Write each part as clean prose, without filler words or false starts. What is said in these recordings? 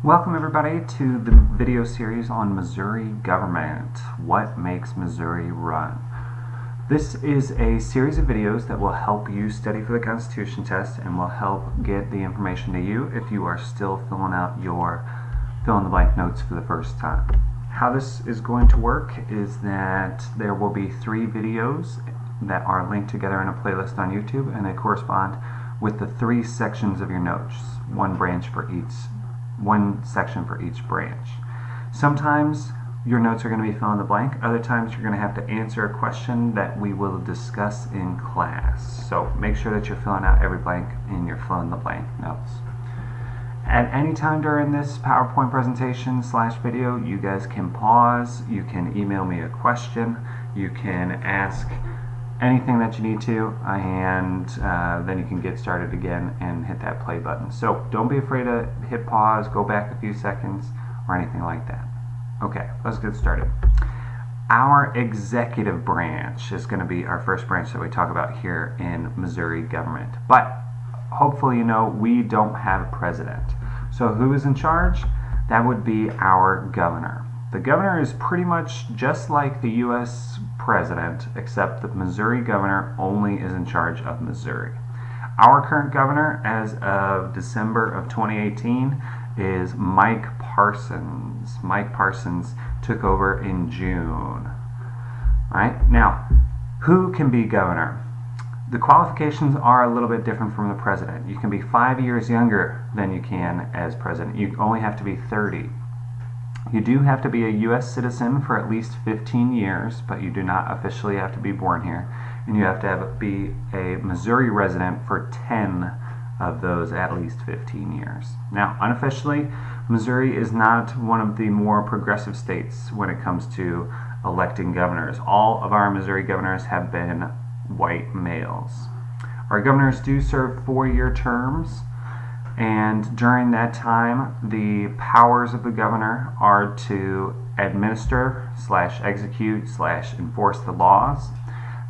Welcome everybody to the video series on Missouri government. What makes Missouri run? This is a series of videos that will help you study for the Constitution test and will help get the information to you if you are still filling out your fill-in-the-blank notes for the first time. How this is going to work is that there will be 3 videos that are linked together in a playlist on YouTube, and they correspond with the 3 sections of your notes, one section for each branch. Sometimes your notes are going to be fill in the blank, other times you're going to have to answer a question that we will discuss in class. So make sure that you're filling out every blank in your fill in the blank notes. At any time during this PowerPoint presentation / video, you guys can pause, you can email me a question, you can ask anything that you need to, and then you can get started again and hit that play button. So don't be afraid to hit pause, go back a few seconds, or anything like that. Okay, let's get started. Our executive branch is going to be our first branch that we talk about here in Missouri government. But hopefully you know we don't have a president. So who is in charge? That would be our governor. The governor is pretty much just like the U.S. president, except the Missouri governor only is in charge of Missouri. Our current governor, as of December of 2018, is Mike Parsons. Mike Parsons took over in June. All right, now, who can be governor? The qualifications are a little bit different from the president. You can be 5 years younger than you can as president. You only have to be 30. You do have to be a U.S. citizen for at least 15 years, but you do not officially have to be born here. And you have to be a Missouri resident for 10 of those at least 15 years. Now, unofficially, Missouri is not one of the more progressive states when it comes to electing governors. All of our Missouri governors have been white males. Our governors do serve 4-year terms. And during that time, the powers of the governor are to administer / execute / enforce the laws.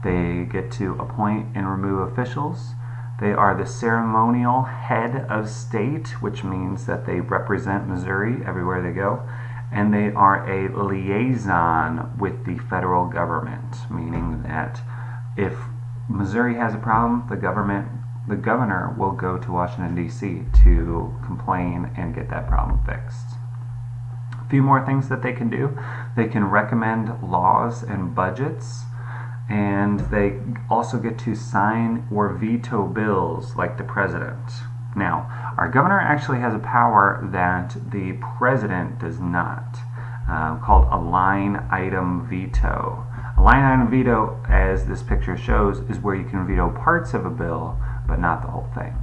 They get to appoint and remove officials. They are the ceremonial head of state, which means that they represent Missouri everywhere they go. And they are a liaison with the federal government, meaning that if Missouri has a problem, the governor will go to Washington, D.C. to complain and get that problem fixed. A few more things that they can do. They can recommend laws and budgets, and they also get to sign or veto bills like the president. Now, our governor actually has a power that the president does not, called a line item veto. A line item veto, as this picture shows, is where you can veto parts of a bill but not the whole thing.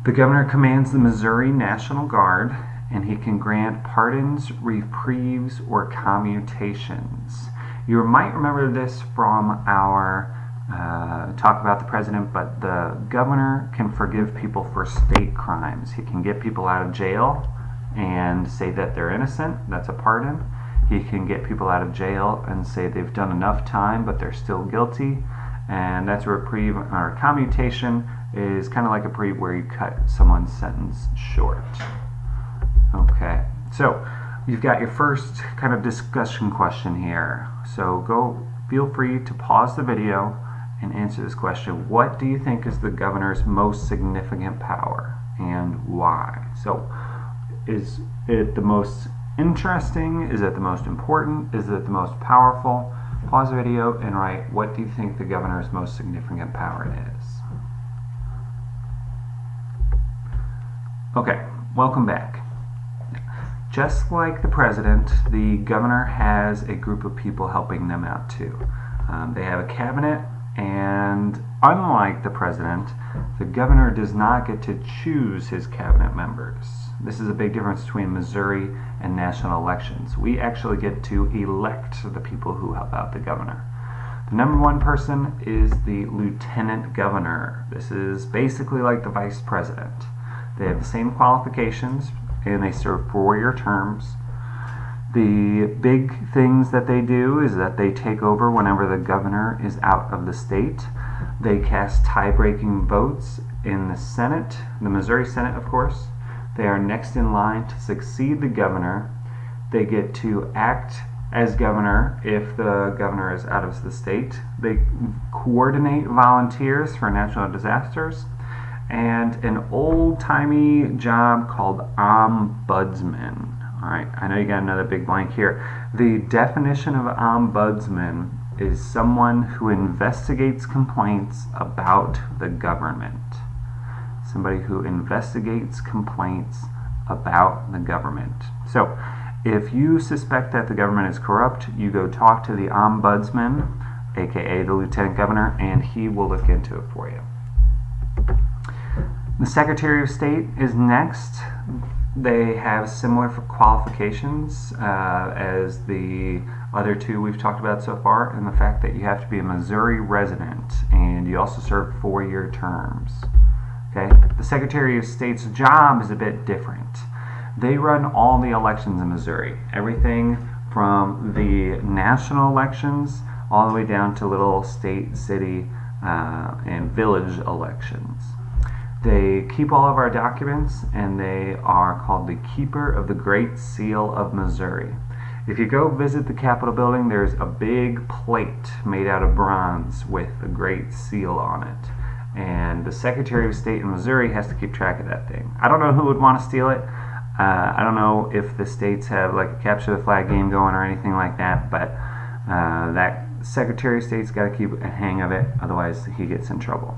The governor commands the Missouri National Guard, and he can grant pardons, reprieves, or commutations. You might remember this from our talk about the president, but the governor can forgive people for state crimes. He can get people out of jail and say that they're innocent. That's a pardon. He can get people out of jail and say they've done enough time but they're still guilty, and that's a reprieve. Or a commutation is kind of like a reprieve where you cut someone's sentence short. Okay, so you've got your first kind of discussion question here. So feel free to pause the video and answer this question. What do you think is the governor's most significant power and why? So is it the most interesting? Is it the most important? Is it the most powerful? Pause the video and write, what do you think the governor's most significant power is? Okay, welcome back. Just like the president, the governor has a group of people helping them out too. They have a cabinet, and unlike the president, the governor does not get to choose his cabinet members. This is a big difference between Missouri and national elections. We actually get to elect the people who help out the governor. The number 1 person is the lieutenant governor. This is basically like the vice president. They have the same qualifications, and they serve 4-year terms. The big things that they do is that they take over whenever the governor is out of the state. They cast tie-breaking votes in the Senate, the Missouri Senate, of course. They are next in line to succeed the governor. They get to act as governor if the governor is out of the state. They coordinate volunteers for natural disasters, and an old-timey job called ombudsman. All right, I know you got another big blank here. The definition of ombudsman is someone who investigates complaints about the government. Somebody who investigates complaints about the government. So, if you suspect that the government is corrupt, you go talk to the ombudsman, aka the lieutenant governor, and he will look into it for you. The Secretary of State is next. They have similar qualifications as the other two we've talked about so far, and the fact that you have to be a Missouri resident and you also serve 4-year terms. Okay? The Secretary of State's job is a bit different. They run all the elections in Missouri, everything from the national elections all the way down to little state, city, and village elections. They keep all of our documents, and they are called the Keeper of the Great Seal of Missouri. If you go visit the Capitol building, there's a big plate made out of bronze with the Great Seal on it. And the Secretary of State in Missouri has to keep track of that thing. I don't know who would want to steal it. I don't know if the states have like a capture the flag game going or anything like that, but that Secretary of State's got to keep a hang of it, otherwise he gets in trouble.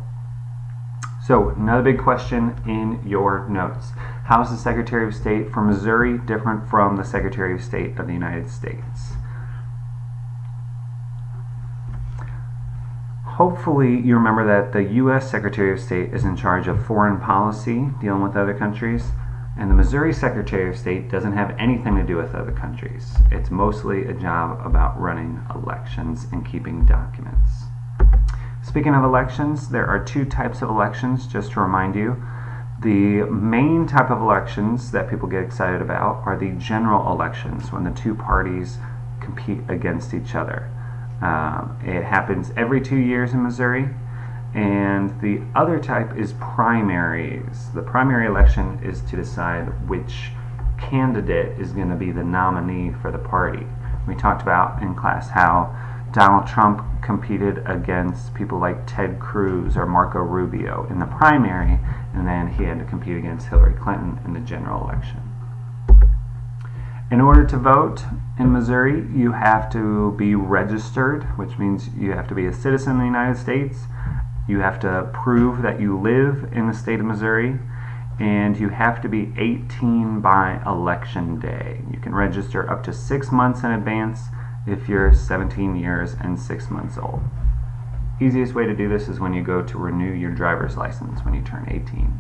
So, another big question in your notes. How is the Secretary of State for Missouri different from the Secretary of State of the United States? Hopefully you remember that the U.S. Secretary of State is in charge of foreign policy, dealing with other countries, and the Missouri Secretary of State doesn't have anything to do with other countries. It's mostly a job about running elections and keeping documents. Speaking of elections, there are 2 types of elections, just to remind you. The main type of elections that people get excited about are the general elections, when the 2 parties compete against each other. It happens every 2 years in Missouri, and the other type is primaries. The primary election is to decide which candidate is going to be the nominee for the party. We talked about in class how Donald Trump competed against people like Ted Cruz or Marco Rubio in the primary, and then he had to compete against Hillary Clinton in the general election. In order to vote in Missouri, you have to be registered, which means you have to be a citizen of the United States. You have to prove that you live in the state of Missouri, and you have to be 18 by election day. You can register up to 6 months in advance if you're 17 years and 6 months old. Easiest way to do this is when you go to renew your driver's license when you turn 18.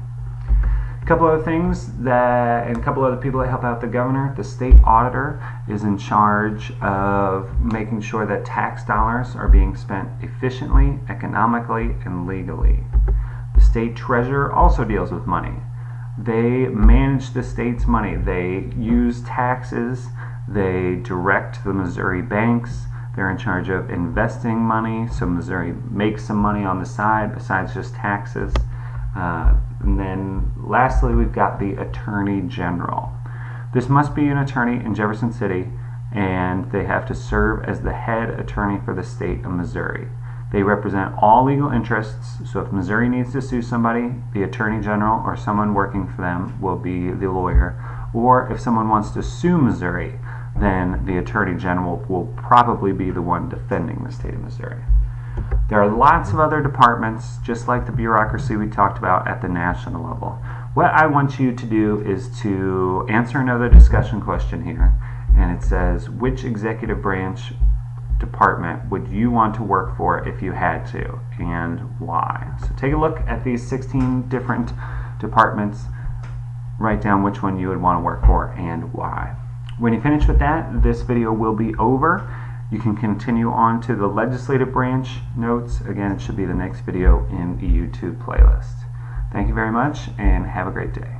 A couple other things and a couple other people that help out the governor. The state auditor is in charge of making sure that tax dollars are being spent efficiently, economically, and legally. The state treasurer also deals with money. They manage the state's money. They use taxes. They direct the Missouri banks. They're in charge of investing money, so Missouri makes some money on the side besides just taxes. And then lastly, we've got the Attorney General. This must be an attorney in Jefferson City, and they have to serve as the head attorney for the state of Missouri. They represent all legal interests, so if Missouri needs to sue somebody, the Attorney General or someone working for them will be the lawyer. Or if someone wants to sue Missouri, then the Attorney General will probably be the one defending the state of Missouri. There are lots of other departments, just like the bureaucracy we talked about at the national level. What I want you to do is to answer another discussion question here, and it says, which executive branch department would you want to work for if you had to, and why? So take a look at these 16 different departments, write down which one you would want to work for and why. When you finish with that, this video will be over. You can continue on to the legislative branch notes. Again, it should be the next video in the YouTube playlist. Thank you very much and have a great day.